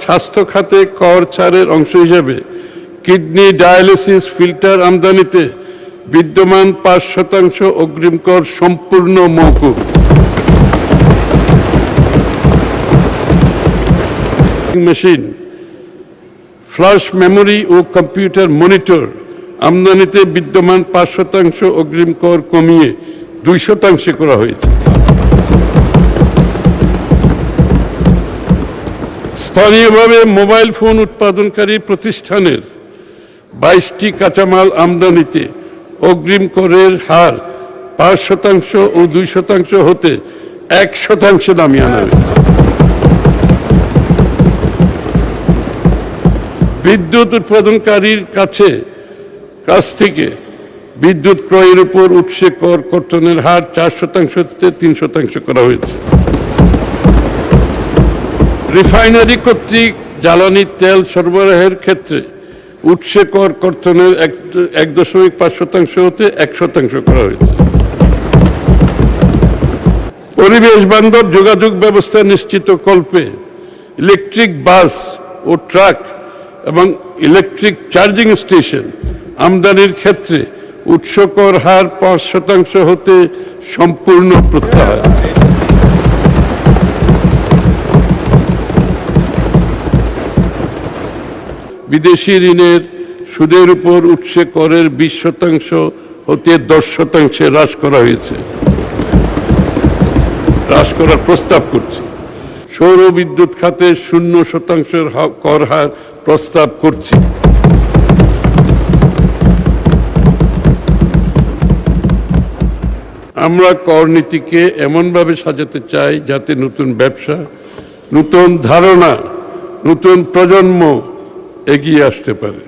স্বাস্থ্য খাতে কর ছাড়ের অংশ হিসেবে কিডনি ডায়ালিসিস ফিল্টার আমদানিতে বিদ্যমান 5% অগ্রিম কর সম্পূর্ণ মওকুফ। মেশিন, ফ্ল্যাশ মেমোরি ও কম্পিউটার মনিটর আমদানিতে বিদ্যমান 5% অগ্রিম কর কমিয়ে 2% করা হয়েছে। স্থানীয়ভাবে মোবাইল ফোন উৎপাদনকারী প্রতিষ্ঠানের 22টি কাঁচামাল আমদানিতে অগ্রিম করের হার 5% ও 2% হতে 1% নামিয়ে আনা হয়েছে। বিদ্যুৎ উৎপাদনকারীর কাছ থেকে বিদ্যুৎ ক্রয়ের উপর উৎসে কর কর্তনের হার 4% হতে 3% করা হয়েছে। রিফাইনারি কর্তৃক জ্বালানি তেল সরবরাহের ক্ষেত্রে উৎসে কর কর্তনের 1.5% হতে 1% করা হয়েছে। পরিবেশ বান্ধব যোগাযোগ ব্যবস্থা নিশ্চিত কল্পে ইলেকট্রিক বাস ও ট্রাক এবং ইলেকট্রিক চার্জিং স্টেশন আমদানির ক্ষেত্রে উৎস কর হার 5% হতে সম্পূর্ণ প্রত্যাহার। বিদেশি ঋণের সুদের উপর উৎসে করের 20% হতে 10% হ্রাস করা হয়েছে, হ্রাস করার প্রস্তাব করছি। সৌর বিদ্যুৎ খাতে 0% কর হার প্রস্তাব করছি। আমরা কর নীতিকে এমনভাবে সাজাতে চাই যাতে নতুন ব্যবসা, নতুন ধারণা, নতুন প্রজন্ম এগিয়ে আসতে পারে।